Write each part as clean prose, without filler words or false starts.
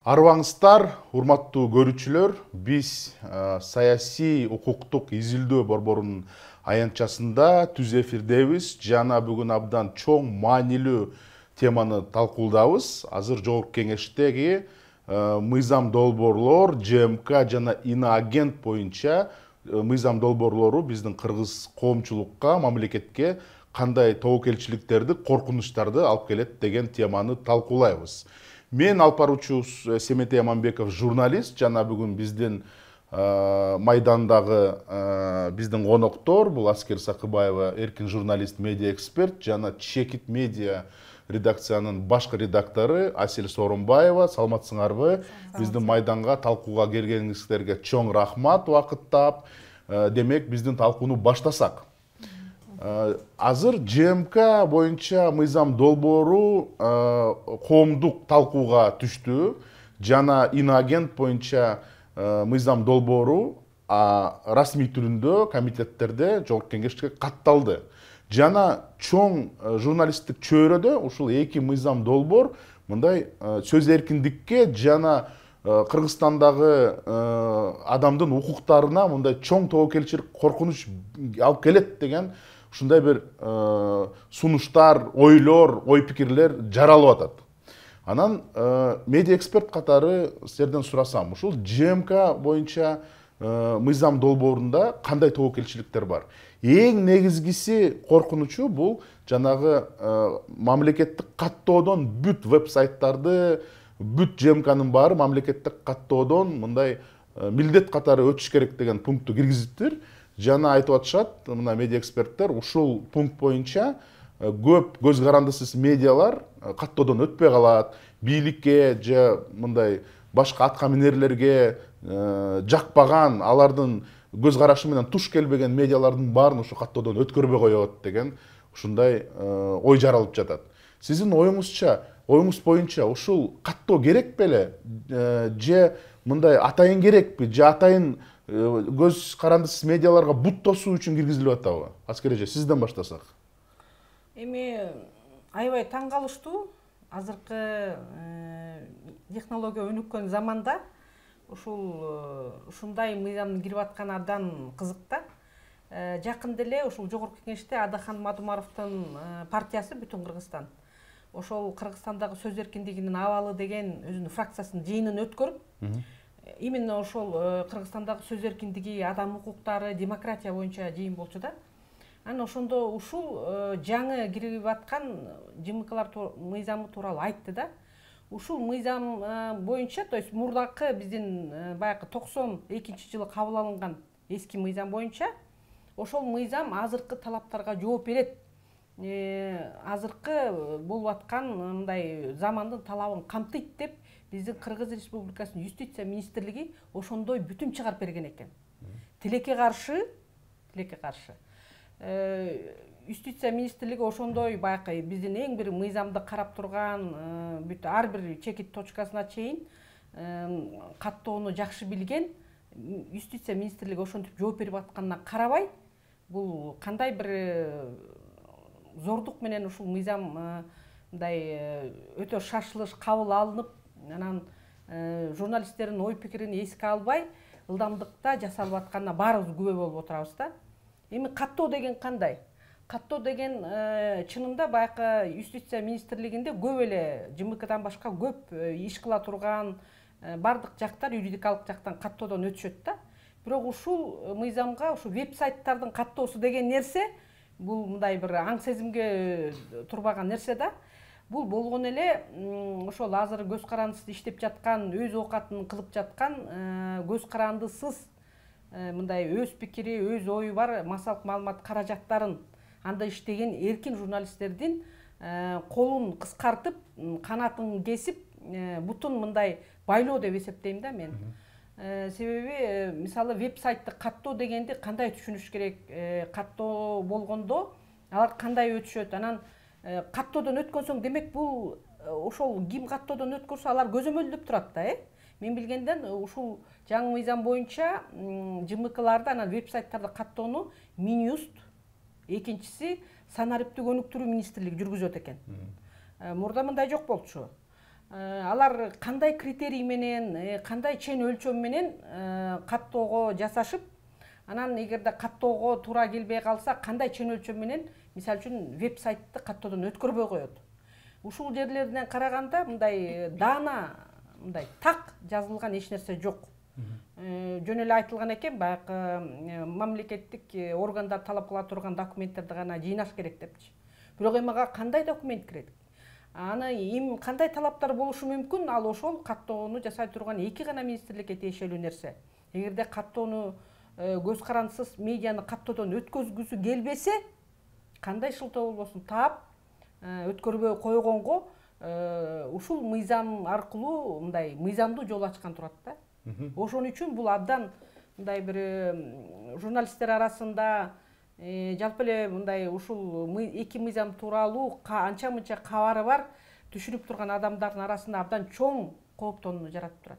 Арыбаңыздар, урматтуу көрүүчүлөр, биз саясий укуктук изилдөө борборунун аянтчасында түз эфирдебиз. Жана бүгүн абдан чоң маанилүү теманы талкуулдабыз. Азыр жогорку кеңештеги мыйзам долбоорлор, ЖМК жана иноагент боюнча мыйзам долбоорлору биздин кыргыз коомчулукка, мамлекетке кандай тобокелчиликтерди, коркунучтарды алып келет деген теманы талкуулайбыз. Мен алпаручубуз Семетей Аманбеков, журналист, жана бүгүн биздин майдандагы биздин коноктор, бул Аскер Сакыбаева, эркин журналист, медиа эксперт, жана Чекит медиа редакциянын башкы редактору Асель Сооронбаева. Саламатсыңарбы? Биздин майданга талкууга келгениңиздерге чоң рахмат, убакыт таап. Демек, биздин талкууну баштасак. Азыр ЖМК боюнча мыйзам долбоору коомдук талкууга түштү, жана иноагент боюнча мыйзам долбоору расмий түрүндө комитеттерде жогорку кеңешке катталды. Жана чоң журналисттик чөйрөдө ушул эки мыйзам долбоор мындай сөз эркиндикке жана Кыргызстандагы адамдын укуктарына мындай чоң тобокелчилик, коркунуч алып келет деген ушундай бир сунуштар, ойлор, ой пикирлер жаралып атат. Анан медиа эксперт катары сиздерден сурасам, ушул ЖМК боюнча мыйзам долбоорунда кандай тобокелчиликтер бар? Эң негизгиси коркунучу бул жанагы мамлекеттик каттоодон бүт веб-сайттарды, бүт ЖМКнын баары мамлекеттик каттоодон мындай милдет катары өтүш керек деген пунктту киргизиптир. Жана айтып атышат, мына медиа эксперттер, ушул пункт боюнча көп көз карандысыз медиалар каттоодон өтпөй калат, бийликке же мындай башка атка минерлерге жакпаган, алардын көз карашы менен туш келбеген медиалардын баарын ушу каттоодон өткөрбөй коет деген ушундай ой жаралып жатат. Сиздин оюңуз боюнча ушул каттоо керек беле, же мындай атайын керекпи, же атайын көз карандысыз медиаларга бут тосуу үчүн киргизилип атабы? Аскер эже, сизден баштасак. Эми аябай таң калыштуу. Азыркы технология өнүккөн заманда ушундай мыйзамдын кирип атканы абдан кызык да. Жакында эле ушул жогорку кеңеште Адахан Мадумаровдун партиясы Бүтүн Кыргызстан ошол Кыргызстандагы сөз эркиндигинин абалы деген өзүнүн фракциясынын жыйынын өткөрүп, именно ошол Кыргызстандагы сөз эркиндиги, адам укуктары, демократия боюнча жыйын болчу да. Анан ошондо ушул жаңы кирип аткан ЖМКлар мыйзамы тууралуу айтты да. Ушул мыйзам боюнча, то есть мурдакы биздин баягы 92-жылы кабыл алынган эски мыйзам боюнча ошол мыйзам азыркы талаптарга жооп берет. Азыркы болуп аткан мындай замандын талабын камтыйт деп биздин Кыргыз Республикасынын юстиция министрлиги ошондой бүтүм чыгарып берген экен. Тилекке каршы юстиция министрлиги ошондой баягы биздин эң бир мыйзамды карап турган, бүт ар бир чекит точкасына чейин каттоону жакшы билген юстиция министрлиги ошентип жооп берип атканына карабай, бул кандай бир зордук менен ушул мыйзам мындай өтө шашылыш кабыл алынып, анан журналисттердин ой пикирин эске албай ылдамдыкта жасалып атканына баарыбыз күбө болуп отурабыз да. Эми каттоо деген кандай? Каттоо деген чынында баягы юстиция министрлигинде көп эле ЖМКдан башка көп иш кыла турган бардык жактар юридикалык жактан каттоодон өтүшөт да. Бирок ушул мыйзамга ушу веб-сайттардын каттоосу деген нерсе бул мындай бир аң сезимге турбаган нерсе да. Бул болгон эле ошол азыр көз карандысыз иштеп жаткан, өз оокатын кылып жаткан, көз карандысыз мындай өз пикири, өз ою бар массалык маалымат каражаттарын анда иштеген эркин журналисттердин колун кыскартып, канатын кесип, бутун мындай байлоо деп эсептейм да мен. Себеби мисалы веб-сайтты каттоо дегенди кандай түшүнүш керек? Каттоо болгондо алар кандай өтүшөт? Анан каттоодон өткөн соң демек бул ошол ким каттоодон өткөрсө алар көзөмөлдөп турат да, Мен билгенден ушул жаңы мыйзам боюнча ЖМКларда анан веб-сайттарда каттоону Минюст, экинчиси санариптик өнүктүрүү министрлиги жүргүзөт экен. Мурда мындай жок болчу. алар кандай критерий менен, кандай чен өлчөм менен каттоого жасашып, анан эгерде каттоого туура келбей калса, кандай чен өлчөм менен, мисалы үчүн веб-сайтты каттоодон өткөрбөй коет. Ушул жерлерден караганда мындай даана, мындай так жазылган эч нерсе жок. Жөн эле айтылган экен, баягы мамлекеттик органдар талап кыла турган документтерди гана жыйнаш керек депчи. Бирок эми ага кандай документ кирет? Аны кандай талаптар болушу мүмкүн? Ал ошол каттоону жасай турган эки гана министрликке тиешелүү нерсе. Эгерде каттоону көз карандысыз медианы каттоодон өткөзгүсү келбесе, кандай шылтоо болбосун таап өткөрбөй койгонго ушул мыйзам аркылуу мындай мыйзамдуу жол ачкан турат да. Ошон үчүн бул абдан мындай бир журналисттер арасында жалпы эле мындай ушул эки мыйзам тууралуу анча мынча кабары бар түшүнүп турган адамдардын арасында абдан чоң кооптоону жаратып турат.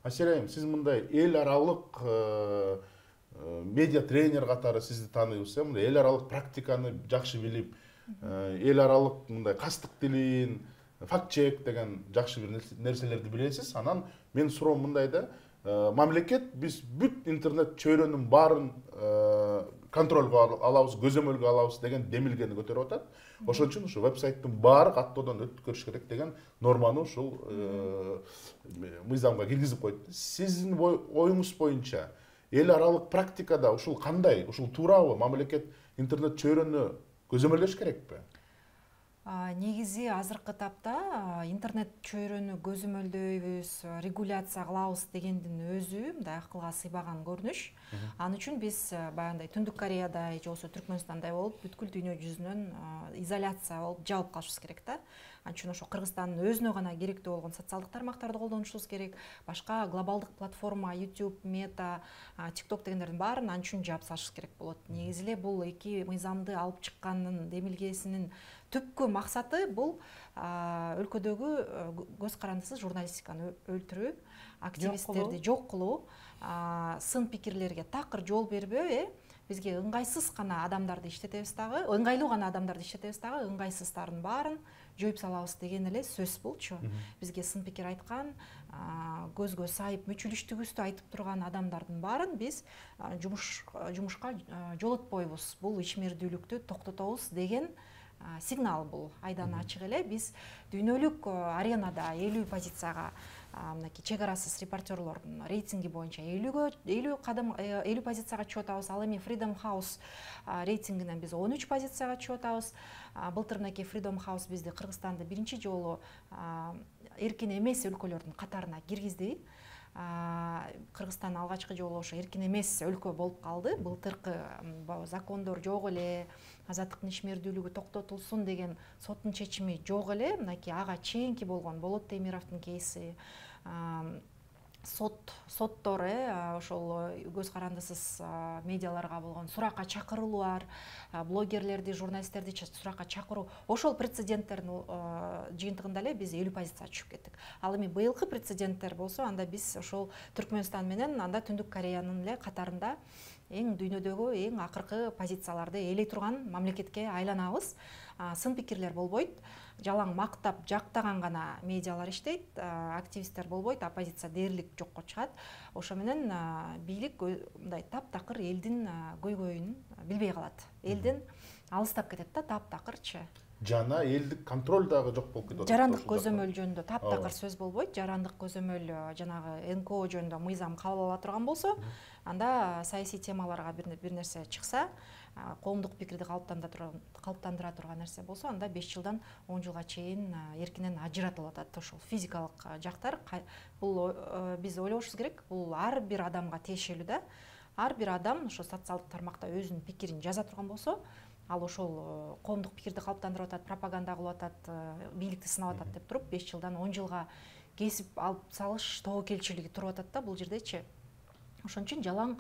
Аселя айым, сиз мындай эл аралык медиа тренер катары сизди тааныйбыз, мындай эл аралык практиканы жакшы билип, эл аралык мындай кастык тилин, факт чек деген жакшы бир нерселерди билесиз. Анан мен суроом мындай да, мамлекет биз бүт интернет чөйрөнүн баарын контролго алабыз, көзөмөлгө алабыз деген демилгени көтөрүп атат. Ошон үчүн ушу веб-сайттын баары каттоодон өткөрүш керек деген норманы ушул мыйзамга киргизип койду. Сиздин оюңуз боюнча эл аралык практикада ушул кандай, ушул туурабы? Мамлекет интернет чөйрөнү көзөмөлдөш керекпи? Негизи азыркы тапта интернет чөйрөнү көзөмөлдөйбүз, регуляция кылабыз дегендин өзү мындай акылга сыйбаган көрүнүш. Ал үчүн биз баягындай Түндүк Кореядай же болбосо Түркмөнстандай болуп, бүткүл дүйнө жүзүнөн изоляция болуп жабып калышыбыз керек да. Ал үчүн ошо Кыргызстандын өзүнө гана керектүү болгон социалдык тармактарды колдонушубуз керек. Башка глобалдык платформа, YouTube, Meta, TikTok дегендердин баарын ал үчүн жаап салышыбыз керек болот. Негизи эле бул эки мыйзамды алып чыккандын демилгесинин түпкү максаты бул өлкөдөгү көз карандысыз журналистиканы өлтүрүү, активисттерди жок кылуу, сын пикирлерге такыр жол бербөө, бизге ыңгайсыз гана адамдарды иштетебиз дагы, ыңгайлуу гана адамдарды иштетебиз дагы, ыңгайсыздардын баарын жоюп салабыз деген эле сөз болчу. Бизге сын пикир айткан, көзгө сайып мүчүлүштүгүбүздү айтып турган адамдардын баарын биз жумушка жолотпойбуз. Бул ишмердүүлүктү токтотобуз деген сигнал бул. Айдан ачык эле биз дүйнөлүк аренада 50 позицияга мынакей чек арасыз репортерлордун рейтинги боюнча 50 позицияга чыгып атабыз. Ал эми Freedom House рейтингинен биз 13 позицияга чыгып атабыз. Былтыр мынакей Freedom House бизди Кыргызстанды биринчи жолу эркин эмес өлкөлөрдүн катарына киргизди. Кыргызстан алгачкы жолу ошо эркин эмес өлкө болуп калды. Былтыркы закондор жок эле, азаттыктын ишмердүүлүгү токтотулсун деген соттун чечими жок эле. Мынакей ага чейинки болгон Болот Темировдун кейси, соттор ошол көз карандысыз медиаларга болгон суракка чакыруулар, блогерлерди, журналисттерди суракка чакыруу, ошол прецеденттердин жыйынтыгында эле биз 50 позицияга түшүп кеттик. Ал эми быйылкы прецеденттер болсо, анда биз ошол Түркмөнстан менен анда Түндүк Кореянын эле катарында эң дүйнөдөгү эң акыркы позицияларды ээлей турган мамлекетке айланабыз. Сын пикирлер болбойт, жалаң мактап жактаган гана медиалар иштейт, активисттер болбойт, оппозиция дээрлик жокко чыгат. Ошо менен бийлик мындай таптакыр элдин көйгөйүн билбей калат. Элден алыстап кетет да, таптакырчы. Жана элдик контроль дагы жок болуп кетет. Жарандык көзөмөл жөнүндө таптакыр сөз болбойт. Жарандык көзөмөл жанагы НКО жөнүндө мыйзам кабыл ала турган болсо, анда саясий темаларга бир нерсе чыкса, коомдук пикирди калыптандыра турган нерсе болсо, анда 5 жылдан 10 жылга чейин эркинен ажыратылып атат. Ошол физикалык жактар бул биз ойлошубуз керек. Бул ар бир адамга тиешелүү да. Ар бир адам ошо социалдык тармакта өзүнүн пикирин жаза турган болсо, ал ошол коомдук пикирди калыптандырып атат, пропаганда кылып атат, бийликти сынап атат деп туруп 5 жылдан 10 жылга кесип алып салыш тобокелчилиги туруп атат да бул жердечи. Ошон үчүн жалаң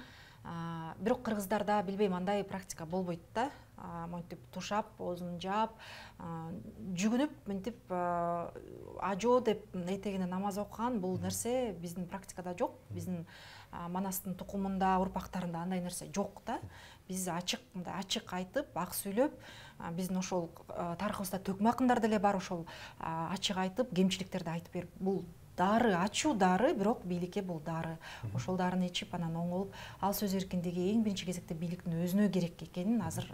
бирок кыргыздарда билбейм андай практика болбойт да. монтип тушап, оозун жаап, жүгүнүп, мынтип ажоо деп этегине намаз окуган бул нерсе биздин практикада жок. Биздин Манастын тукумунда, урпактарында андай нерсе жок да. Биз ачык айтып, ак сүйлөп, биздин ошол тарыхыбызда төкмө акындар деле бар, ошол ачык айтып, кемчиликтерди айтып берип, бул дары, ачуу дары, бирок бийликке бул дары. Ошол дарыны ичип, анан оңолуп, ал сөз эркиндиги эң биринчи кезекте бийликтин өзүнө керек экенин азыр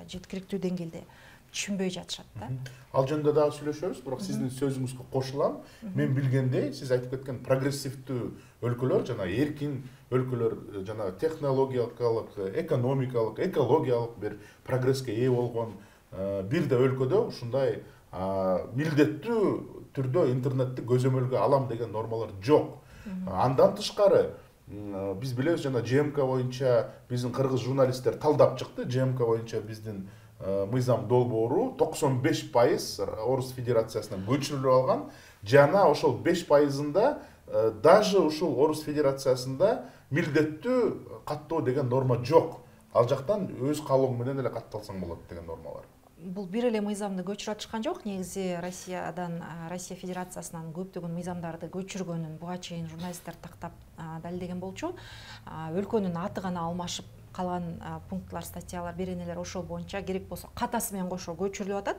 жеткиликтүү деңгээлде түшүнбөй жатышат да. Ал жөнүндө дагы сүйлөшөбүз, бирок сиздин сөзүңүзгө кошулам. Мен билгендей, сиз айтып кеткен прогрессивдүү өлкөлөр, жана эркин өлкөлөр, жана технологиялык, экономикалык, экологиялык бир прогресске ээ болгон бир да өлкөдө ушундай милдеттүү түрдө интернетти көзөмөлгө алам деген нормалар жок. Андан тышкары биз билебиз, жана ЖМК боюнча биздин кыргыз журналисттер талдап чыкты. ЖМК боюнча биздин мыйзам долбоору 95% Орус Федерациясына көчүрүлүп алган, жана ошол 5%-ында даже ушул Орус Федерациясында милдеттүү каттоо деген норма жок. Ал жактан өз каалооң менен эле катталсаң болот деген норма бар. Бул бир эле мыйзамды көчүрүп атышкан жок. Негизи Россия Федерациясынан көптөгөн мыйзамдарды көчүргөнүн буга чейин журналисттер тактап далилдеген болчу. Өлкөнүн аты гана алмашып калган пунктлар, статьялар, беренелер ошол боюнча керек болсо катасы менен кошо көчүрүлүп атат.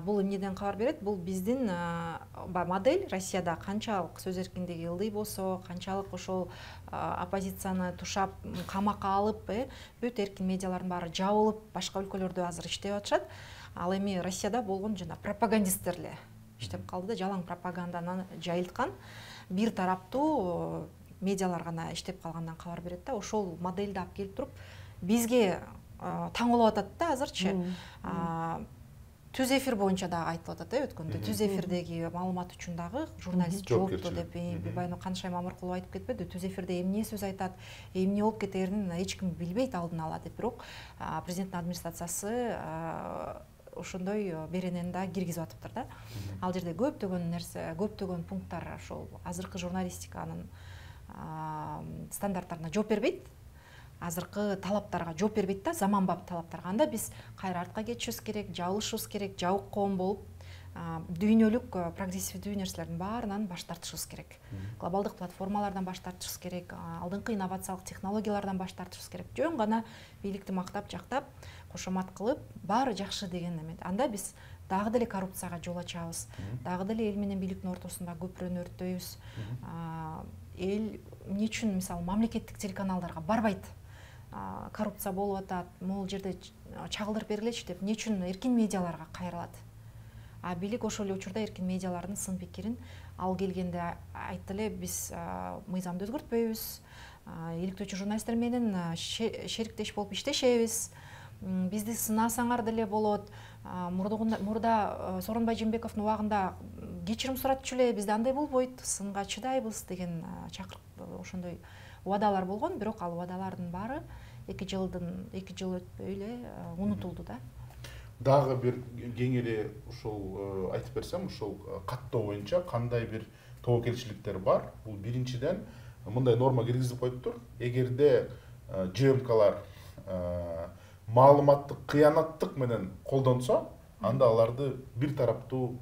Бул эмнеден кабар берет? Бул биздин модель Россияда канчалык сөз эркиндиги ылдый болсо, канчалык ошол оппозицияны тушап, камакка алып, бүт эркин медиалардын баары жабылып, башка өлкөлөрдө азыр иштеп атышат. Ал эми Россияда болгон жана пропагандисттер эле иштеп калды да, жалаң пропаганданы жайылткан бир тараптуу медиалар гана иштеп калгандан кабар берет да. Ошол модельди алып келип туруп бизге таңылып атат да азырчы. Түз эфир боюнча дагы айтылып атат, өткөндө. Түз эфирдеги маалымат үчүн дагы журналист жоопту деп Байно Канышай Мамыркулова айтып кетпеди. Түз эфирде эмне сөз айтат, эмне болуп кетерин эч ким билбейт алдын ала деп. Бирок президенттин администрациясы ошондой беренени да киргизип атыптыр да. Ал жерде көптөгөн нерсе, көптөгөн пункттар ошол азыркы журналистиканын стандарттарына жооп бербейт. Азыркы талаптарга жооп бербейт да, заманбап талаптарга. Анда биз кайра артка кетишибиз керек, жабылышыбыз керек, жабык коом болуп, дүйнөлүк прогрессивдүү нерселердин баарынан баш тартышыбыз керек. Глобалдык платформалардан баш тартышыбыз керек, алдыңкы инновациялык технологиялардан баш тартышыбыз керек. Жөн гана бийликти мактап, жактап, кошомат кылып, баары жакшы деген эме. Анда биз дагы деле коррупцияга жол ачабыз, дагы деле эл менен бийликтин ортосунда көпүрөнү өрттөйбүз. Эл эмне үчүн мисалы мамлекеттик телеканалдарга барбайт? Коррупция болуп атат, могул жерде чагылдырып бергилечи деп, эмне үчүн эркин медиаларга кайрылат? Бийлик ошол эле учурда эркин медиалардын сын пикирин ал келгенде айтты эле, биз мыйзамды өзгөртпөйбүз, иликтөөчү журналисттер менен шериктеш болуп иштешебиз, бизди сынасаңар деле болот. Мурда Сооронбай Жээнбековдун убагында кечирим суратчу эле, бизде андай болбойт, сынга чыдайбыз деген чакырык, ошондой убадалар болгон. Бирок ал убадалардын баары 2 жыл өтпөй эле унутулду да. Дагы бир кеңири ушул айтып берсем, ушул каттоо боюнча кандай бир тобокелчиликтер бар? Бул биринчиден мындай норма киргизип коюптур. Эгерде ЖМКлар маалыматтык кыянаттык менен колдонсо, анда аларды бир тараптуу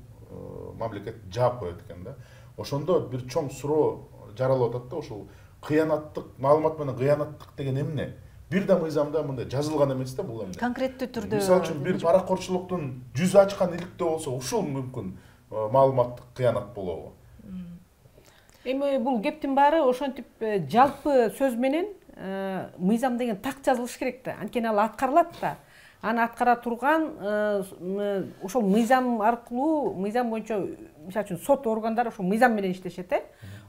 мамлекет жаап коет экен да. Ошондо бир чоң суроо жаралып атат да, ушул кыянаттык, маалымат менен кыянаттык деген эмне? Бир да мыйзамда мындай жазылган эмес да бул эмне. Конкреттүү түрдө. Мисалы үчүн бир паракорчулуктун жүзү ачкан иликтөө болсо, ушул мүмкүн маалыматтык кыянат болобу? Эми бул кептин баары ошентип жалпы сөз менен мыйзам деген так жазылыш керек да. Анткени ал аткарылат да. Аны аткара турган ошол мыйзам аркылуу, мыйзам боюнча мисалы үчүн сот органдары ошол мыйзам менен иштешет,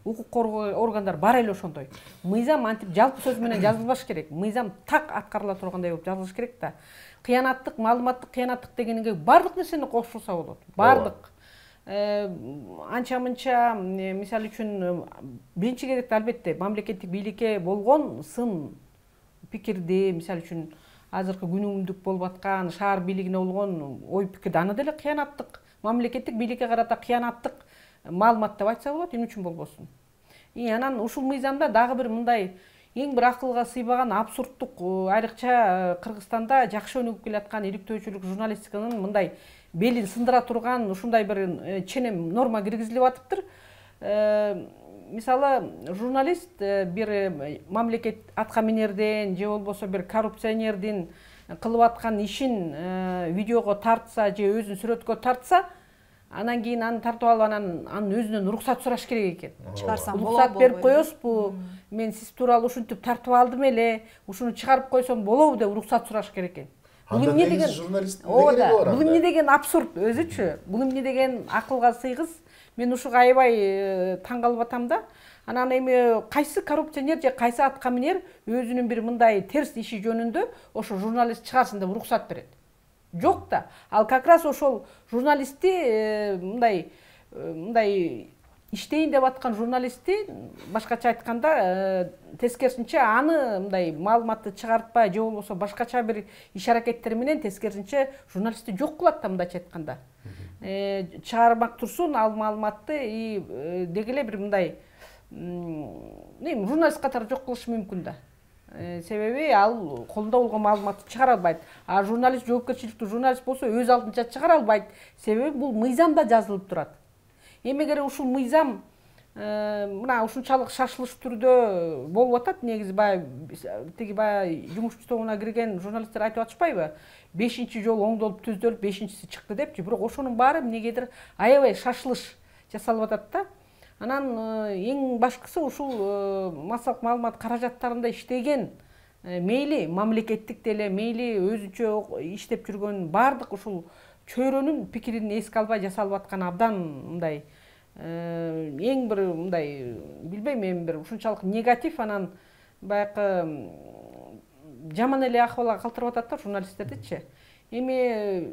укук коргоо органдар бар эле ошондой. Мыйзам антип жалпы сөз менен жазылбаш керек. Мыйзам так аткарыла тургандай болуп жазылыш керек да. Кыянаттык, маалыматтык кыянаттык дегенге бардык нерсени кошулса болот. Бардык. Анча-мынча, мисалы үчүн биринчи кезекте албетте мамлекеттик бийликке болгон сын пикирди, мисалы үчүн азыркы күнүмдүк болуп аткан шаар бийлигине болгон ой пикирди, аны деле кыянаттык, мамлекеттик бийликке карата кыянаттык маалымат деп айтса болот, эмне үчүн болбосун. Анан ушул мыйзамда дагы бир мындай эң бир акылга сыйбаган абсурдтук, айрыкча Кыргызстанда жакшы өнүгүп келаткан иликтөөчүлүк журналистиканын мындай белин сындыра турган ушундай бир ченем норма киргизилип атыптыр. Мисалы, журналист бир мамлекет аткаминерден же болбосо бир коррупционердин кылып аткан ишин видеого тартса же өзүн сүрөткө тартса, анан кийин аны тартып алып анын өзүнөн уруксат сураш керек экен. Чыгарсам болобу? Уруксат берип коесузбу? Мен сиз тууралуу ушинтип тартып алдым эле, ушуну чыгарып койсом болобу деп уруксат сураш керек экен. Бул эмне деген журналист бул эмне деген абсурд өзүчү. Бул эмне деген акылга сыйгыз. Мен ушуга аябай таң калып атам да. Анан эми кайсы коррупционер же кайсы аткаминер өзүнүн бир мындай терс иши жөнүндө ошо журналист чыгарсын деп уруксат берет? Жок да. Ал как раз ошол журналистти мындай иштейин деп аткан журналистти, башкача айтканда, тескерисинче аны мындай маалыматты чыгартпай же болбосо башкача бир иш аракеттер менен тескерисинче журналистти жок кылат да, мындайча айтканда. Чыгармак турсун ал маалыматты деги эле бир мындай журналист катары жок кылышы мүмкүн да. Себеби ал колунда болгон маалыматты чыгара албайт. А журналист, жоопкерчиликтүү журналист болсо өз алдынча чыгара албайт. Себеби бул мыйзамда жазылып турат. Эмегер ушул мыйзам мына ушунчалык шашылыш түрдө болуп атат, негизи баягы жумушчу тобуна кирген журналисттер айтып атышпайбы? 5-чи жолу оңдолуп түздөлүп, 5-чиси чыкты депчи. Бирок ошонун баары эмнегедир аябай шашылыш жасалып атат да. Анан эң башкысы ушул массалык маалымат каражаттарында иштеген, мейли мамлекеттик деле, мейли өзүнчө иштеп жүргөн бардык ушул чөйрөнүн пикирин эске албай жасалып аткан абдан мындай эң бир мындай билбейм, эми бир ушунчалык негатив, анан баягы жаман эле акыбалга калтырып атат да журналисттердичи. Эми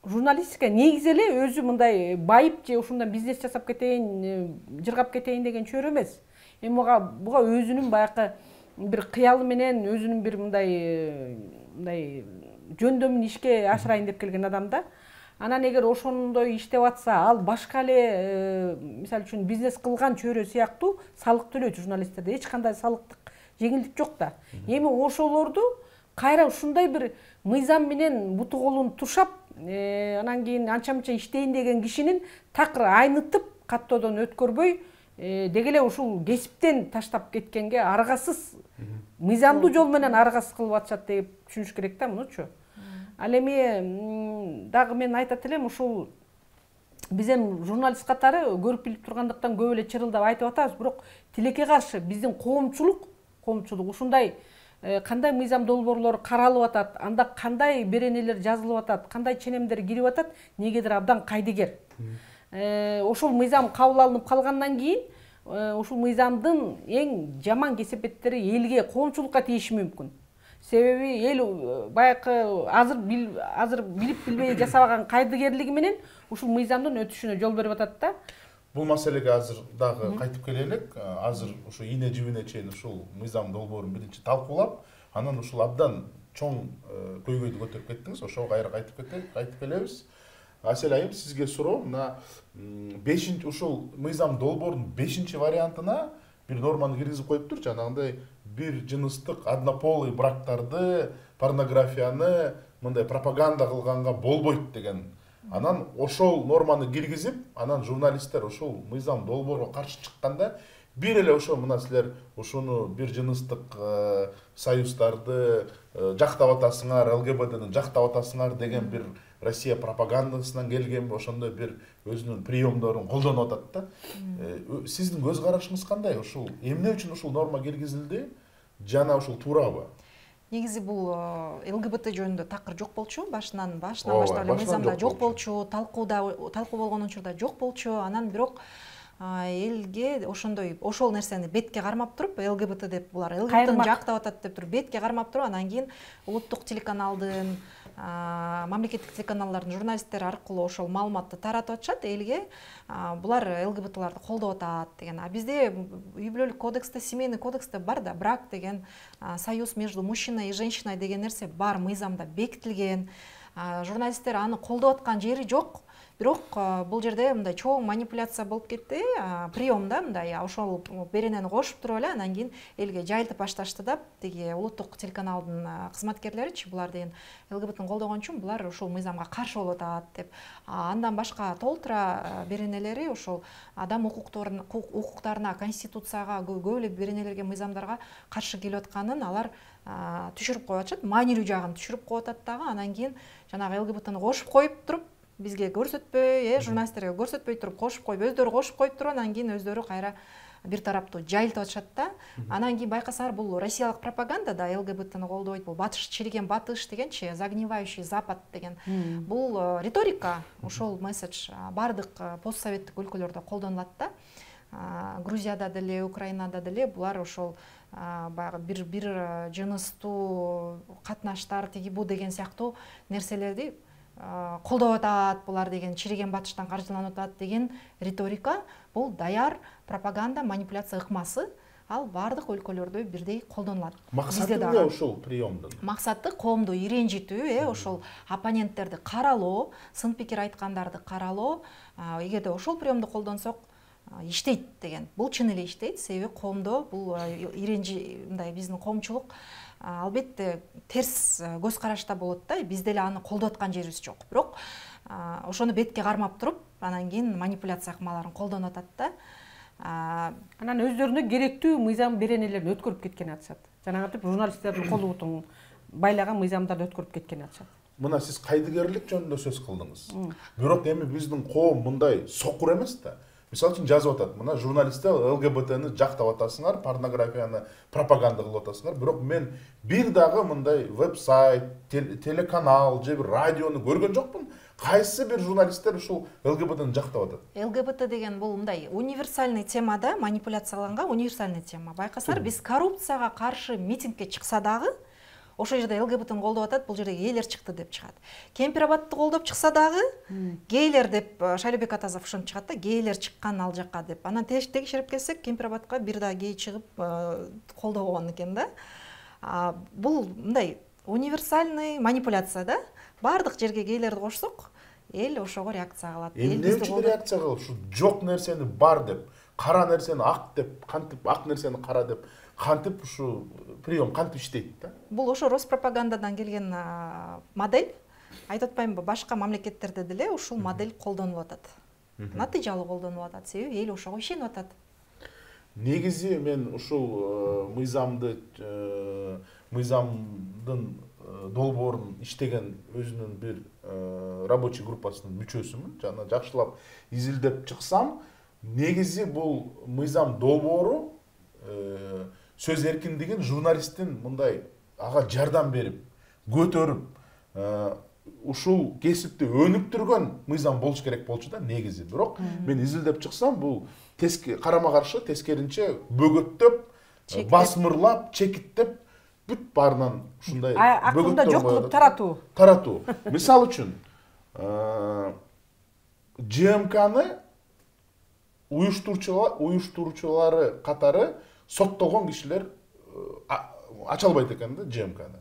журналистика негизи эле өзү мындай байып же ушундан бизнес жасап кетейин, жыргап кетейин деген чөйрө эмес. Эми буга өзүнүн баягы бир кыялы менен, өзүнүн бир мындай жөндөмүн ишке ашырайын деп келген адам да. Анан эгер ошондой иштеп атса, ал башка эле, мисалы үчүн бизнес кылган чөйрө сыяктуу салык төлөйт журналисттерде. Эч кандай салыктык жеңилдик жок да. Эми ошолорду кайра ушундай бир мыйзам менен буту колун тушап, анан кийин анча-мынча иштейин деген кишинин такыр айнытып, каттоодон өткөрбөй, деги эле ушул кесиптен таштап кеткенге аргасыз, мыйзамдуу жол менен аргасыз кылып атышат деп түшүнүш керек да мунучу. Ал эми дагы мен айтат элем, ушул биз эми журналист катары көрүп билип тургандыктан көп эле чырылдап айтып атабыз, бирок тилекке каршы биздин коомчулук ушундай кандай мыйзам долбоорлор каралып атат, анда кандай беренелер жазылып атат, кандай ченемдер кирип атат, негедир абдан кайдыгер. Ошол мыйзам кабыл алынып калгандан кийин ушул мыйзамдын эң жаман кесепеттери элге, коомчулукка тийиши мүмкүн. Себеби эл баягы азыр билип билбей жасабаган кайдыгерлиги менен ушул мыйзамдын өтүшүнө жол берип атат да. Бул маселеге азыр дагы кайтып келелик. Азыр ушу ийне жибине чейин ушул мыйзам долбоорун биринчи талкуулап, анан ушул абдан чоң көйгөйдү көтөрүп кеттиңиз. Ошого кайра кайтып келебиз. Асель айым, сизге суроо, мына 5-чи ушул мыйзам долбоордун 5-чи вариантына бир норманы киргизип коюптур, жанагындай бир жыныстык однополый брактарды, порнографияны мындай пропаганда кылганга болбойт деген. Анан ошол норманы киргизип, анан журналисттер ушул мыйзам долбоорго каршы чыкканда, бир эле ошо мына силер ушуну бир жыныстык союздарды жактап атасыңар, ЛГБТны жактап атасыңар деген бир Россия пропагандасынан келген, ошондой бир өзүнүн приемдорун колдонуп атат да. Сиздин көз карашыңыз кандай? Ушул эмне үчүн ушул норма киргизилди? Жана ушул туурабы? Негизи бул ЛГБТ жөнүндө такыр жок болчу, башынан баштап эле мыйзамда жок болчу, талкуу болгон учурда жок болчу. Анан бирок элге ошол нерсени бетке кармап туруп, ЛГБТ деп булар ЛГБТны жактап атат деп туруп бетке кармап туруп, анан кийин улуттук телеканалдын, мамлекеттик телеканалдардын журналисттери аркылуу ошол маалыматты таратып атышат элге. Булар ЛГБТларды колдоп атат деген. А бизде үй бүлөлүк кодексте, семейный кодексте бар да, брак деген союз между мужчиной и женщиной деген нерсе бар, мыйзамда бекитилген. Журналисттер аны колдоп аткан жери жок. Бирок бул жерде мындай чоң манипуляция болуп кетти. Приемда мындай ошол беренени кошуп туруп эле анан кийин элге жайылтып башташты да, тиги улуттук телеканалдын кызматкерлеричи булар деген ЛГБТны колдогон үчүн булар ушул мыйзамга каршы болуп атат деп. Андан башка толтура беренелери ошол адам укуктарына, конституцияга, көп эле беренелерге, мыйзамдарга каршы келип атканын алар түшүрүп коюп атышат, маанилүү жагын түшүрүп коюп атат дагы. Анан кийин жанагы ЛГБТны кошуп коюп туруп, бизге көрсөтпөй, журналисттерге көрсөтпөй туруп кошуп коюп, өздөрү кошуп коюп туруп, анан кийин өздөрү кайра бир тараптуу жайылтып атышат да. Анан кийин байкасаңар, бул россиялык пропаганда да ЛГБТны колдойт, бул батыш, чириген батыш дегенчи, загнивающий запад деген. Бул риторика, ошол месседж бардык постсоветтик өлкөлөрдө колдонулат да. Грузияда деле, Украинада деле булар ошол баягы бир жыныстуу катнаштар, тиги бу деген сыяктуу нерселерди колдоп атат, булар деген чириген батыштан каржыланып атат деген риторика, бул даяр пропаганда, манипуляция ыкмасы, ал бардык өлкөлөрдө бирдей колдонулат. Максаты эмне ошол приемдун? Максаты коомду иренжитүү, ошол оппоненттерди каралоо, сын пикир айткандарды каралоо. Эгерде ошол приемду колдонсок иштейт деген. Бул чын эле иштейт, себеби коомдо бул иренжи, мындай биздин коомчулук албетте терс көз карашта болот да, биз деле аны колдоп аткан жерибиз жок. Бирок ошону бетке кармап туруп, анан кийин манипуляция ыкмаларын колдонуп атат да. Анан өздөрүнө керектүү мыйзам беренелерин өткөрүп кеткен атышат. Жанагынтип журналисттердин кол бутун байлаган мыйзамдарды өткөрүп кеткен атышат. Мына сиз кайдыгерлик жөнүндө сөз кылдыңыз. Бирок эми биздин коом мындай сокур эмес да. Мисалы үчүн жазып атат, мына журналисттер ЛГБТны жактап атасыңар, порнографияны пропаганда кылып атасыңар, бирок мен бир дагы мындай веб-сайт, телеканал же бир радиону көргөн жокмун. Кайсы бир журналисттер ушул ЛГБТны жактап атат? ЛГБТ деген бул мындай универсальный тема да, манипуляцияланган универсальный тема. Байкасаңар, биз коррупцияга каршы митингге чыкса дагы, ошол жерде ЛГБТны колдоп атат, бул жерде гейлер чыкты деп чыгат. Кемпир-абадты колдоп чыкса дагы, гейлер деп Шайлебек Атазов ошентип чыгат да, гейлер чыккан ал жакка деп. Анан текшерип келсек, Кемпир-абадка бир да гей чыгып колдобогон экен да. Бул мындай универсальный манипуляция да. Бардык жерге гейлерди кошсок, эл ошого реакция кылат. Эмне үчүн реакция кылып, ушу жок нерсени бар деп, кара нерсени ак деп, кантип ак нерсени кара деп, кантип ушу прием кантип иштейт да? Бул ошо Роспропагандадан келген модель. Айтып атпаймынбы, башка мамлекеттерде деле ушул модель колдонулуп атат. Натыйжалуу колдонулуп атат, себеби эл ошого ишенип атат. Негизи мен ушул мыйзамдын долбоорун иштеген өзүнүн бир рабочий группасынын мүчөсүмүн. Жана жакшылап изилдеп чыксам, негизи бул мыйзам долбоору сөз эркиндигин журналисттин мындай ага жардам берип, көтөрүп, ушул кесипти өнүктүргөн мыйзам болуш керек болчу да негизи. Бирок мен изилдеп чыксам, бул карама каршы тескеринче бөгөттөп, басмырлап, чекиттеп, бүт баарынан ушундай акырында жок кылып таратуу. Мисалы үчүн, ЖМКны уюштуруучулары катары соттолгон кишилер ача албайт экен да ЖМКны.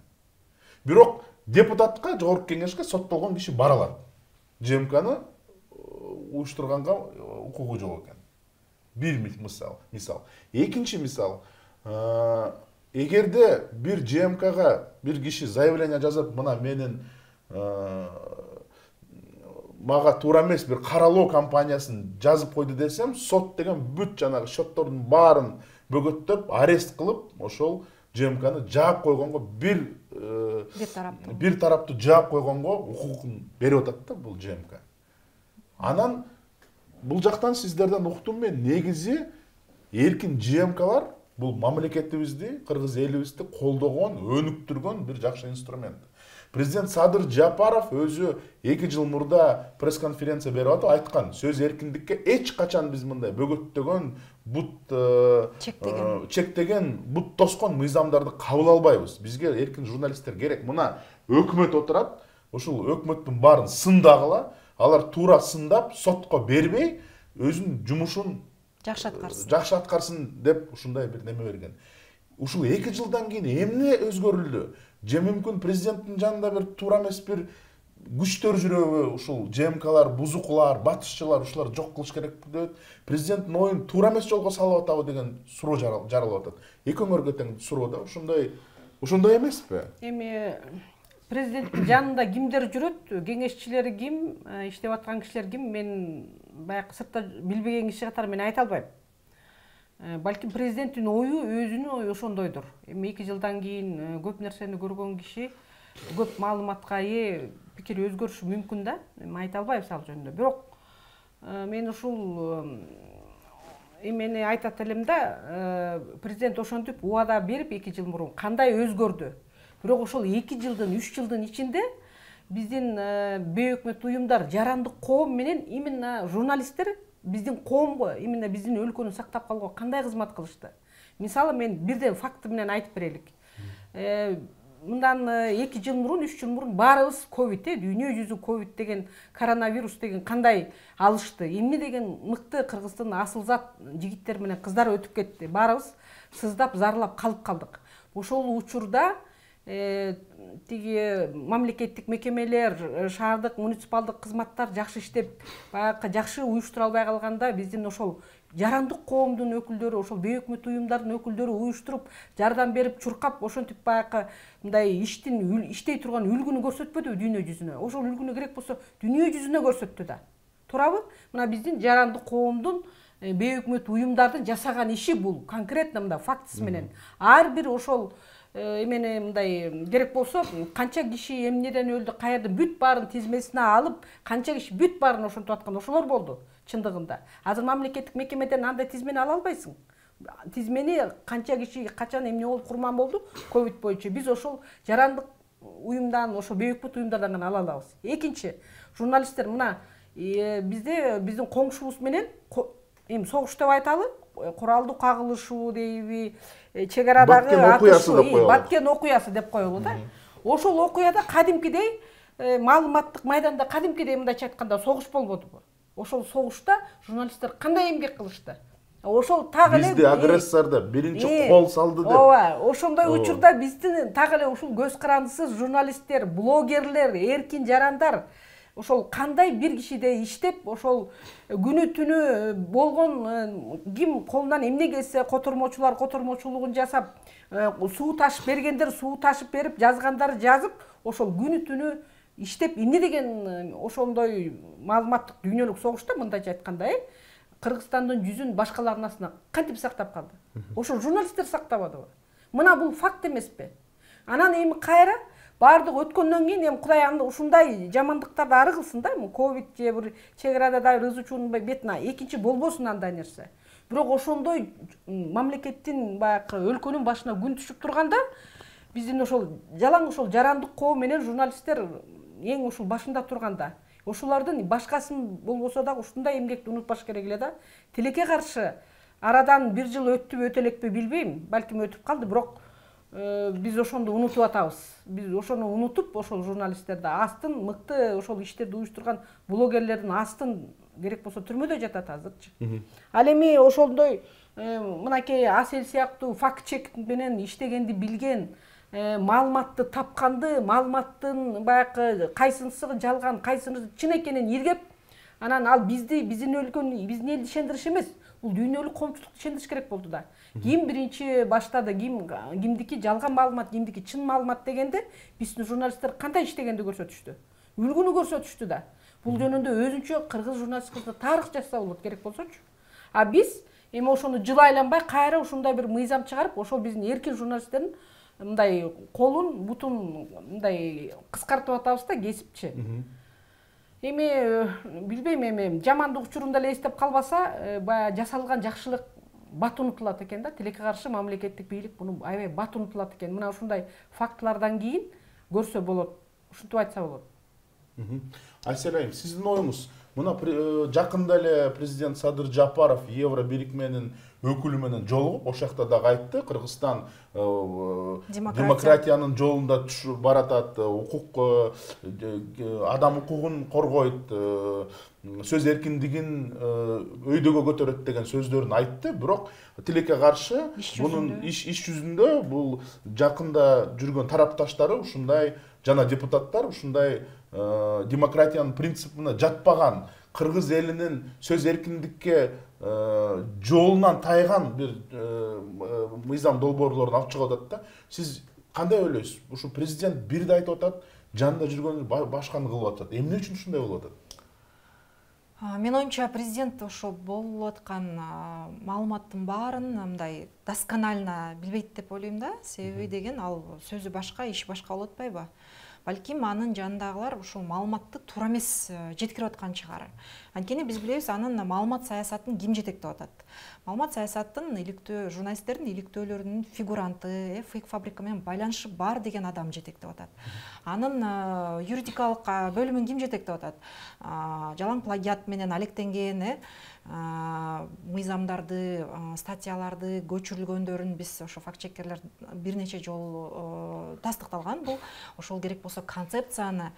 Бирок депутатка, жогорку кеңешке соттолгон киши бара алат. ЖМКны уюштурганга укугу жок экен. Бир мисал. Экинчи мисал, эгерде бир ЖМКга бир киши заявление жазып, мына менин мага туура эмес бир каралоо компаниясын жазып койду десем, сот деген бүт жанагы счеттордун баарын бөгөттөп, арест кылып, ошол ЖМКны жаап койгонго бир тараптуу жаап койгонго укугун берип атат да бул ЖМК. Анан бул жактан сиздерден уктум мен, негизи эркин ЖМКлар бул мамлекетибизди, кыргыз элибизди колдогон, өнүктүргөн бир жакшы инструмент. Президент Садыр Жапаров өзү 2 жыл мурда пресс-конференция берип атып айткан, сөз эркиндикке эч качан биз мындай бөгөттөгөн, бут чектеген, бут тоскон мыйзамдарды кабыл албайбыз. Бизге эркин журналисттер керек. Мына өкмөт отурат, ушул өкмөттүн баарын сындагыла, алар туура сындап, сотко бербей, өзүнүн жумушун жакшы аткарсын деп ушундай бир неме берген. Ушул 2 жылдан кийин эмне өзгөрүлдү? Же мүмкүн президенттин жанында бир туура эмес бир күчтөр жүрөбү, ушул ЖМКлар, бузукулар, батышчылар ушулар жок кылыш керек деп президенттин оюн туура эмес жолго салып атабы деген суроо жаралып атат. Эки өңөргө тең суроо да, ошондой эмеспи? Эми президенттин жанында кимдер жүрөт, кеңешчилери ким, иштеп аткан кишилер ким, мен баягы сыртта билбеген киши катары мен айта албайм. Балким президенттин ою өзүнүн ою ошондойдур. Эми 2 жылдан кийин көп нерсени көргөн киши, көп маалыматка ээ пикир өзгөрүшү мүмкүн да. Мен айта албайм ал жөнүндө. Бирок мен ушул эмени айтат элем да, президент ошентип убада берип 2 жыл мурун кандай өзгөрдү. Бирок ошол 2 жылдын, 3 жылдын ичинде биздин бейөкмөт уюмдар, жарандык коом менен именно журналисттер биздин коомго, именно биздин өлкөнү сактап калууга кандай кызмат кылышты. Мисалы мен бирден факты менен айтып берелик. Мындан 2 жыл мурун, 3 жыл мурун баарыбыз ковид, дүйнө жүзү ковид деген, коронавирус деген кандай алышты. Эмне деген мыкты Кыргыздын асылзат жигиттер менен кыздар өтүп кетти. Баарыбыз сыздап, зарлап калып калдык. Ошол учурда тиги мамлекеттик мекемелер, шаардык муниципалдык кызматтар жакшы иштеп, баягы жакшы уюштура албай калганда биздин ошол жарандык коомдун өкүлдөрү, ошол бейөкмөт уюмдардын өкүлдөрү уюштуруп, жардам берип, чуркап, ошентип баягы мындай иштей турган үлгүнү көрсөтпөдүбү дүйнө жүзүнө? Ошол үлгүнү керек болсо дүйнө жүзүнө көрсөттү да. Туурабы? Мына биздин жарандык коомдун бейөкмөт уюмдардын жасаган иши бул конкретно мында фактысы менен. Ар бир ошол эмени мындай керек болсо канча киши эмнеден өлдү, каерден бүт баарын тизмесине алып, канча киши бүт баарын ошентип аткан ошолор болду чындыгында. Азыр мамлекеттик мекемеден андай тизмени ала албайсың. Тизмени канча киши качан эмне болуп курман болду ковид боюнча биз ошол жарандык уюмдан, ошол бейөкмөт уюмдардан гана ала алабыз. Экинчи, журналисттер мына бизде биздин коңшубуз менен эми согуш деп айталы, куралдуу кагылышуу дейби, чек арадагы атышуу, Баткен окуясы деп коелу да. Ошол окуяда кадимкидей маалыматтык майданда кадимкидей мындайча айтканда согуш болбодубу? Ошол согушта журналисттер кандай эмгек кылышты? Ошол так эле бизди агрессордо биринчи кол салды деп. Ооба, ошондой учурда биздин так эле ушул көз карандысыз журналисттер, блогерлер, эркин жарандар ошол кандай бир кишидей иштеп, ошол күнү түнү болгон ким колунан эмне келсе котормочулар котормочулугун жасап, суу ташып бергендер суу ташып берип, жазгандар жазып, ошол күнү түнү иштеп, эмне деген ошондой маалыматтык дүйнөлүк согушта мындайча айтканда, Кыргызстандын жүзүн башкалардын астына кантип сактап калды? Ошол журналисттер сактабадыбы? Мына бул факт эмеспи? Анан эми кайра бардык өткөндөн кийин эми Кудай ушундай жамандыктарды ары кылсын да, ковид же бир чек арада рызычуунун бетине экинчи болбосун андай нерсе. Бирок ошондой мамлекеттин баягы өлкөнүн башына күн түшүп турганда биздин ошол жалаң ошол жарандык коом менен журналисттер эң ушул башында турганда ошолордун башкасын болбосо дагы ушундай эмгекти унутпаш керек эле да. Тилекке каршы арадан 1 жыл өттүбү өтө элекпи билбейм, балким өтүп калды, бирок биз ошондо унутуп атабыз. Биз ошону унутуп, ошол журналисттерди астын, мыкты ошол иштерди уюштурган блогерлердин астын керек болсо түрмөдө жатат азырчы. Ал эми ошондой мынакей Асел сыяктуу факт чек менен иштегенди билген, маалыматты тапканды, маалыматтын баягы кайсынысы жалган, кайсынысы чын экенин иргеп, анан ал биздин өлкөнү, биздин элди ишендириш эмес, бул дүйнөлүк коомчулукту ишендириш керек болду да. Ким биринчи баштады, кимдики жалган маалымат, кимдики чын маалымат дегенде биздин журналисттер кандай иштегенди көрсөтүштү. Үлгүнү көрсөтүштү да. Бул жөнүндө өзүнчө кыргыз журналистикасында тарых жазса болот керек болсочу. А биз эми ошону жыл айланбай кайра ушундай бир мыйзам чыгарып, ошол биздин эркин журналисттердин мындай колун, бутун мындай кыскартып атабыз да, кесипчи. Эми билбейм, эми жамандык учурунда эле эстеп калбаса, баягы жасалган жакшылык бат унутулат экен да. Тилекке каршы мамлекеттик бийлик муну аябай бат унутулат экен. Мына ушундай фактылардан кийин көрсө болот, ушинтип айтса болот. Айсел айым, сиздин оюңуз, мына жакында эле президент Садыр Жапаров Евро бирикменин өкүлү менен жолугуп, ошол жакта дагы айтты, Кыргызстан демократиянын жолунда баратат, адам укугун коргойт, сөз эркиндигин өйдөгө көтөрөт деген сөздөрүн айтты. Бирок тилекке каршы бунун иш жүзүндө бул жакында жүргөн тарапташтары ушундай жана депутаттар ушундай демократиянын принципине жатпаган, кыргыз элинин сөз эркиндикке жолунан тайган бир мыйзам долбоорлорун алып чыгып атат да. Сиз кандай ойлойсуз? Ушу президент бирди айтып атат, жанында жүргөн башканы кылып атат. Эмне үчүн ушундай болуп атат? Мен оюмча президент ошо болуп аткан маалыматтын баарын мындай досконально билбейт деп ойлойм да. Себеби деген ал сөзү башка, иши башка болуп атпайбы? Балким анын жанындагылар ушул маалыматты туура эмес жеткирип аткан чыгар. Анткени биз билебиз анын маалымат саясатын ким жетектеп атат? Маалымат саясатын иликтөө журналисттердин иликтөөлөрүнүн фигуранты, фейк фабрика менен байланышы бар деген адам жетектеп атат. Анын юридикалык бөлүмүн ким жетектеп атат? Жалаң плагиат менен алектенген, мыйзамдарды, статьяларды көчүрүлгөндөрүн биз ошо факт-чеккерлер бир нече жолу тастыкталган. Бул ошол керек болсо концепцияны,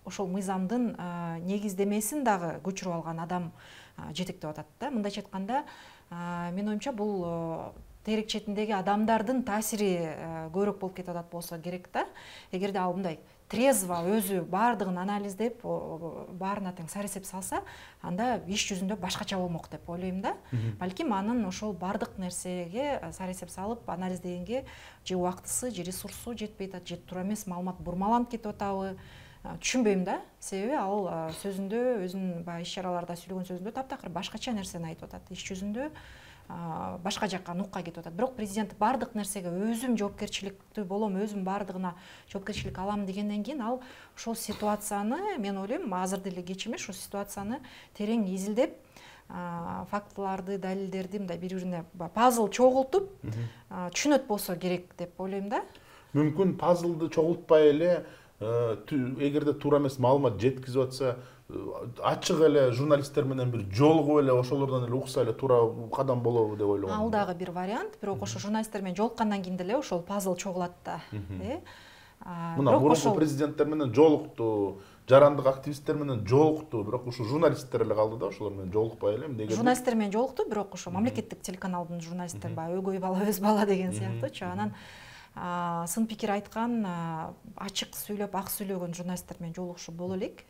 ошол мыйзамдын негиздемесин дагы көчүрүп алган адам жетектеп атат да. Мындайча айтканда, мен оюмча бул терек четиндеги адамдардын таасири көбүрөөк болуп кетип атат болсо керек да. Эгерде ал мындай трезво өзү баардыгын анализдеп, баарына тең саресеп салса, анда иш жүзүндө башкача болмок деп ойлойм да. Балким анын ошол баардык нерсеге саресеп салып анализдегенге же убактысы, же ресурсу жетпей атат, же туура эмес маалымат бурмаланып кетип атабы, түшүнбөйм да. Себеби ал сөзүндө, өзүнүн баягы иш-чараларда сүйлөгөн сөзүндө таптакыр башкача нерсени айтып атат. Иш жүзүндө башка жакка нукка кетип атат. Бирок президент баардык нерсеге өзүм жоопкерчиликтүү болом, өзүм баардыгына жоопкерчилик алам дегенден кийин ал ошол ситуацияны, мен ойлойм, азыр деле кеч эмес, ошол ситуацияны терең изилдеп, фактыларды, далилдерди мындай бири-бирине пазл чогултуп түшүнөт болсо керек деп ойлойм да. Мүмкүн пазлды чогултпай эле, эгерде туура эмес маалымат жеткизип атса, ачык эле журналисттер менен бир жолугуп эле ошолордон эле укса эле туура кадам болобу деп ойлогом. Ал дагы бир вариант, бирок ошо журналисттер менен жолуккандан кийин деле ошол пазл чогулат да. Мына мурунку президенттер менен жолукту, жарандык активисттер менен жолукту, бирок ушу журналисттер эле калды да, ошолор менен жолукпай эле. Эмнеге? Журналисттер менен жолукту, бирок ошо мамлекеттик телеканалдын журналисттери баягы өгөй бала өз бала деген сыяктуучу. Анан сын пикир айткан, ачык сүйлөп, ак сүйлөгөн журналисттер менен жолугушу боло элек.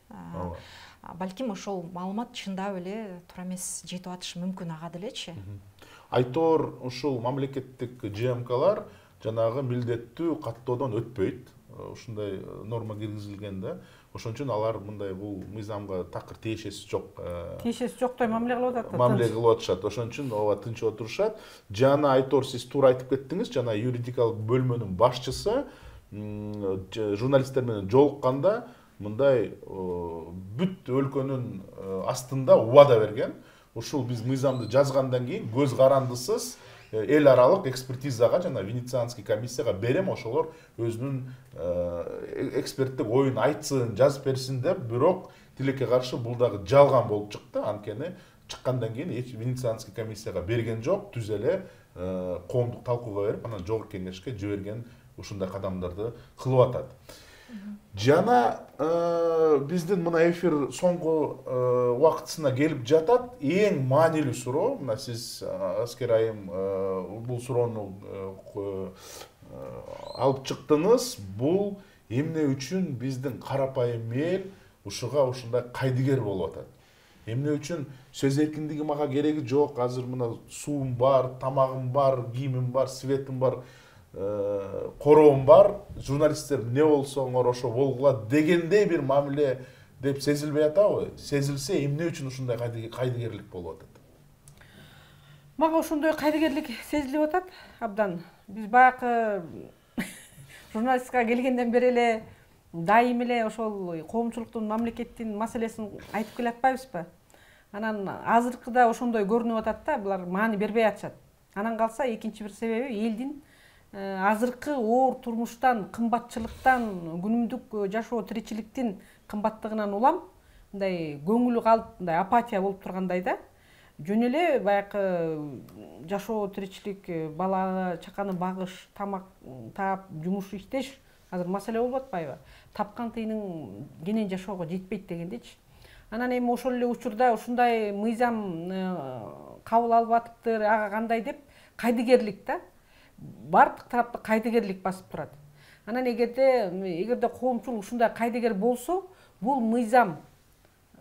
Балким ошол маалымат чындап эле туура эмес жетип атышы мүмкүн ага делечи. Айтор ушул мамлекеттик ЖМКлар жанагы милдеттүү каттоодон өтпөйт. Ушундай норма киргизилген да. Ошон үчүн алар мындай бул мыйзамга такыр тиешеси жок. Тиешеси жоктой мамиле кылып атат. Мамиле кылып атышат. Ошон үчүн ооба тынч отурушат. Жана Айтор, сиз туура айтып кеттиңиз, жана юридикалык бөлмөнүн башчысы журналисттер менен жолукканда мындай бүт өлкөнүн астында убада берген. Ушул биз мыйзамды жазгандан кийин көз карандысыз эл аралык экспертизага жана Венецианский комиссияга берем, ошолор өзүнүн эксперттик оюн айтсын, жазып берсин деп, бирок тилекке каршы бул дагы жалган болуп чыкты. Анткени чыккандан кийин Венецианский комиссияга берген жок, түз эле коомдук талкууга берип, анан жогорку кеңешке жиберген ушундай кадамдарды кылып атат. Жана биздин мына эфир соңку убактысына келип жатат. Эң маанилүү суроо, мына сиз Аскер айым бул суроону алып чыктыңыз. Бул эмне үчүн биздин карапайым эл ушуга ушундай кайдыгер болуп атат? Эмне үчүн сөз эркиндиги мага кереги жок, азыр мына суум бар, тамагым бар, кийимим бар, светим бар, короом бар, журналисттер эмне болсоңор ошо болгула дегендей бир мамиле деп сезилбей атабы? Сезилсе, эмне үчүн ушундай кайдыгерлик болуп атат? Мага ошондой кайдыгерлик сезилип атат абдан. Биз баягы журналистикага келгенден бери эле дайым эле ошол коомчулуктун, мамлекеттин маселесин айтып келе атпайбызбы? Анан азыркыда ошондой көрүнүп атат да, булар маани бербей атышат. Анан калса экинчи бир себеби элдин азыркы оор турмуштан, кымбатчылыктан, күнүмдүк жашоо тиричиликтин кымбаттыгынан улам мындай көңүлү калып, мындай апатия болуп тургандай да. Жөн эле баягы жашоо тиричилик, бала чаканы багыш, тамак таап, жумуш иштеш азыр маселе болуп атпайбы? Тапкан тыйының кенен жашоого жетпейт дегендечи. Анан эми ошол эле учурда ушундай мыйзам кабыл алып атыптыр, ага кандай деп кайдыгерлик да. Бардык тарапты кайдыгерлик басып турат. Анан эгерде коомчулук ушундай кайдыгер болсо, бул мыйзам.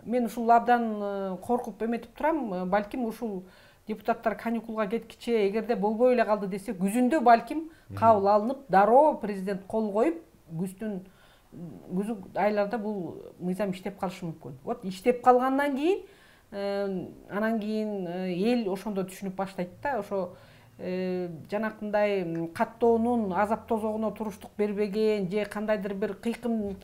Мен ушул абдан коркуп эметип турам, балким ушул депутаттар каникулга кеткиче эгерде болбой эле калды десе, күзүндө балким кабыл алынып, дароо президент кол коюп, күз айларда бул мыйзам иштеп калышы мүмкүн. Вот иштеп калгандан кийин, анан кийин эл ошондо түшүнүп баштайт да, ошо жанакындай каттоонун азап тозогуна туруштук бербеген же кандайдыр бир кыйкым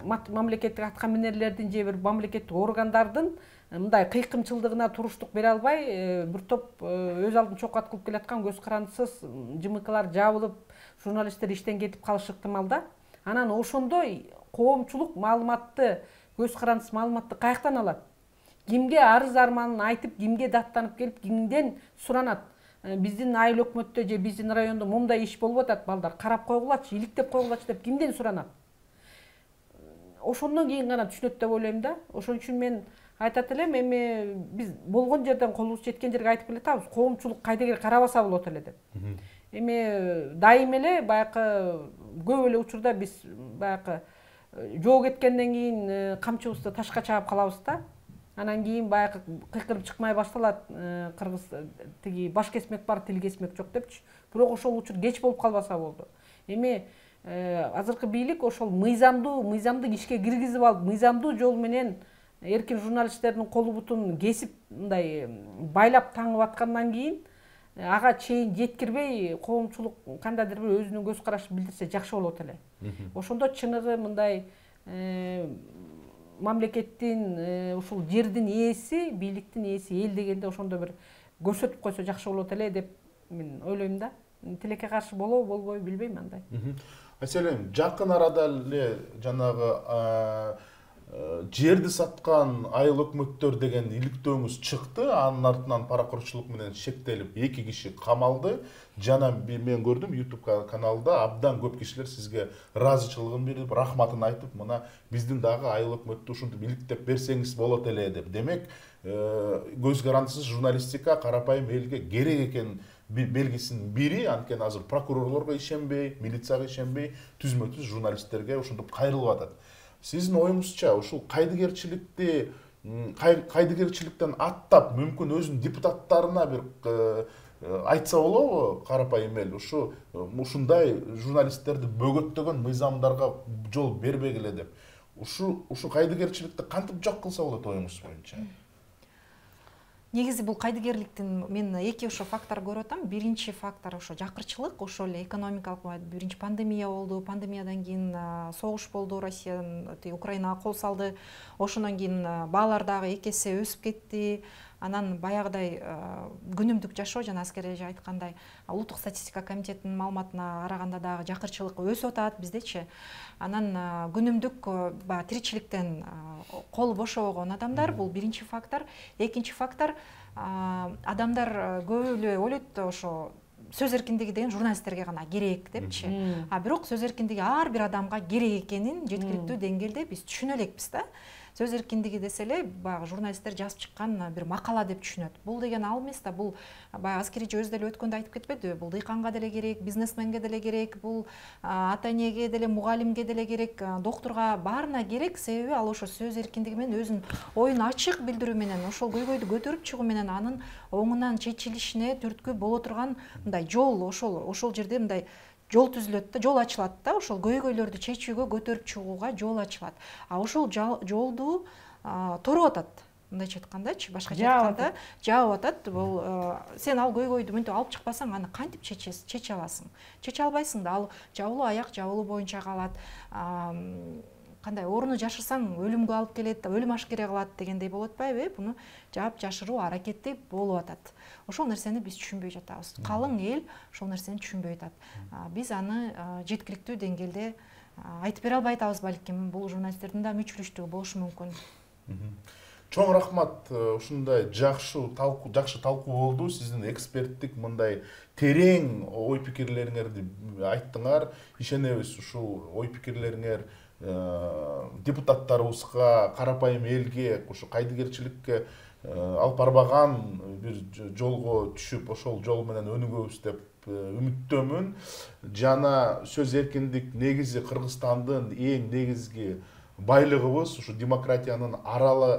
мамлекеттик аткаминерлердин же бир мамлекеттик органдардын мындай кыйкымчылдыгына туруштук бере албай, бир топ өз алдын чокат кылып келаткан көз карандысыз жымыкалар жабылып, журналисттер иштен кетип калышы ыктымал да. Анан ошондой коомчулук маалыматты, көз карандысыз маалыматты каяктан алат? Кимге арыз арманын айтып, кимге даттанып келип, кимден суранат? Биздин айыл өкмөттө же биздин райондо мындай иш болуп атат, балдар карап койгулачы, иликтеп койгулачы деп кимден суранат? Ошондон кийин гана түшүнөт деп ойлойм да. Ошон үчүн мен айтат элем, эми биз болгон жерден колубуз жеткен жерге айтып келатабыз, коомчулук кайдыгер карабаса болот эле деп. Эми дайым эле баягы көп эле учурда биз баягы жоо кеткенден кийин камчыбызды ташка чаап калабыз да. Анан кийин баягы кыйкырып чыкмай башталат, кыргыз тиги баш кесмек бар, тил кесмек жок депчи. Бирок ошол учур кеч болуп калбаса болду. Эми азыркы бийлик ошол мыйзамды ишке киргизип алып, мыйзамдуу жол менен эркин журналисттердин колу бутун кесип, мындай байлап таңып аткандан кийин ага чейин жеткирбей, коомчулук кандайдыр бир өзүнүн көз карашын билдирсе жакшы болот эле. Ошондо чыныгы мындай мамлекеттин ушул жердин ээси, бийликтин ээси эл дегенде ошондо бир көрсөтүп койсо жакшы болот эле деп мен ойлойм да. Тилекке каршы болобу, болбойбу билбейм андай. Маселен, жакын арада эле жанагы жерди саткан айыл өкмөттөр деген иликтөөңүз чыкты, анын артынан паракурчулук менен шектелип 2 киши камалды. Жана мен көрдүм YouTube каналда абдан көп кишилер сизге ыраазычылыгын берип, рахматын айтып, мына биздин дагы айыл өкмөттү ушинтип иликтеп берсеңиз болот эле деп. Демек, көз карандысыз журналистика карапайым элге керек экен белгисинин бири, анткени азыр прокурорлорго ишенбей, милицияга ишенбей, түзмө-түз журналисттерге ушинтип кайрылып атат. Сиздин оюңузча, ушул кайдыгерчиликтен аттап, мүмкүн өзүнүн депутаттарына бир айтса болобу, карапайым эл ушундай журналисттерди бөгөттөгөн мыйзамдарга жол бербегиле деп. Ушу кайдыгерчиликти кантип жок кылса болот оюңуз боюнча? Негизи бул кайдыгерликтин мен 2 ошо фактор көрүп атам. Биринчи фактор ошо жакырчылык, ошол эле экономикалык, биринчи пандемия болду, пандемиядан кийин согуш болду, Россия Украинага кол салды. Ошондон кийин баалар дагы 2 эсе өсүп кетти. Анан баягыдай күнүмдүк жашоо, жана аскер эже айткандай, улуттук статистика комитетинин маалыматына караганда дагы жакырчылык өсүп атат биздечи. Анан күнүмдүк тиричиликтен колу бошобогон адамдар, бул биринчи фактор. Экинчи фактор, адамдар көп эле ойлойт ошо сөз эркиндиги деген журналисттерге гана керек депчи. Бирок сөз эркиндиги ар бир адамга керек экенин жеткиликтүү деңгээлде биз түшүнө элекпиз да. Сөз эркиндиги десе эле баягы журналисттер жазып чыккан бир макала деп түшүнөт. Бул деген ал эмес да, бул баягы аскери өзү деле өткөндө айтып кетпедиби? Бул дыйканга деле керек, бизнесменге деле керек, бул ата энеге деле, мугалимге деле керек, доктурга баарына керек. Себеби ал ошо сөз эркиндиги менен өзүнүн оюн ачык билдирүү менен, ошол көйгөйдү көтөрүп чыгуу менен анын оңунан чечилишине түрткү боло турган мындай жол, ошол жерде мындай жол түзүлөт да, жол ачылат да, ошол көйгөйлөрдү чечүүгө, көтөрүп чыгууга жол ачылат. Ошол жолду торуп атат. Мындайча айткандачы, башкача айтканда, жаап атат. Бул сен ал көйгөйдү мынтип алып чыкпасаң, аны кантип чече аласың? Чече албайсың да, ал жабылуу аяк жабылуу боюнча калат. Кандай орunu жашырсаң өлүмгө алып келет, өлүм ашкере кылат дегендей болуп атпайбы? Буну жаап жашыруу аракети болуп атат. Ошол нерсени биз түшүнбөй жатабыз. Калың эл ошол нерсени түшүнбөй атат. Биз аны жеткиликтүү деңгээлде айтып бере албай атабыз балким. Бул журналисттердин да мүчүлүштүгү болушу мүмкүн. Чоң рахмат, ушундай жакшы талкуу болду. Сиздин эксперттик мындай терең ой пикирлериңерди айттыңар. Ишенебиз, ушул ой пикирлериңер депутаттарыбызга, карапайым элге, ушу кайдыгерчиликке алып барбаган бир жолго түшүп, ошол жол менен өнүгөбүз деп үмүттөмүн. Жана сөз эркиндик негизи Кыргызстандын эң негизги байлыгыбыз ушу демократиянын аралы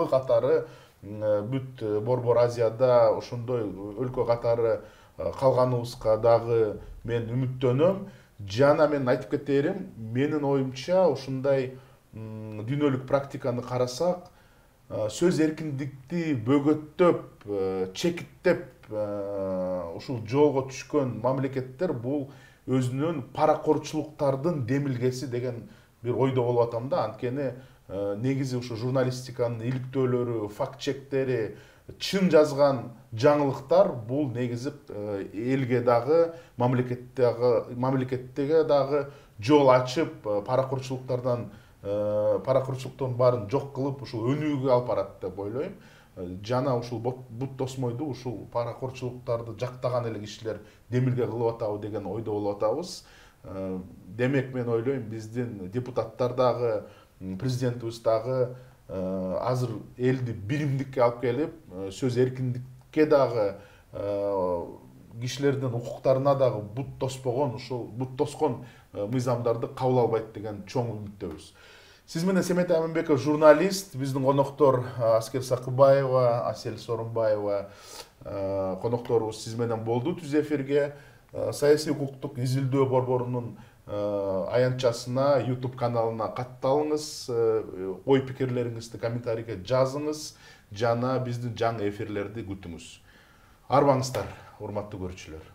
катары бүт Борбор Азияда ошондой өлкө катары калганыбызга дагы мен үмүттөнөм. Жана мен айтып кетерим, менин оюмча ушундай дүйнөлүк практиканы карасак, сөз эркиндикти бөгөттөп, чекиттеп ушул жолго түшкөн мамлекеттер бул өзүнүн паракорчулуктардын демилгеси деген бир ойдо болуп атам да. Анткени негизи ушу журналистиканын иликтөөлөрү, факт чектери, чын жазган жаңылыктар бул негизи элге дагы, мамлекеттеге дагы жол ачып, паракорчулуктун баарын жок кылып, ушул өнүгүүгө алып барат деп ойлойм. Жана ушул бут тосмойду ушул паракорчулуктарды жактаган эле кишилер демилге кылып атабы деген ойдо болуп атабыз. Демек мен ойлойм, биздин депутаттар дагы, президентибиз дагы азыр элди биримдикке алып келип, сөз эркиндикке дагы, кишилердин укуктарына дагы бут тоспогон, ушул бут тоскон мыйзамдарды кабыл албайт деген чоң үмүттөбүз. Сиз менен Семет Аминбеков, журналист, биздин коноктор Аскер Сакыбаева, Асель Сооронбаева конокторубуз сиз менен болду түз эфирге. Саясий укуктук изилдөө борборунун аянтчасына, YouTube каналына катталыңыз, ой пикирлериңизди комментарийге жазыңыз, жана биздин жаңы эфирлерди күтүңүз. Арбаңыздар, урматтуу көрүүчүлөр.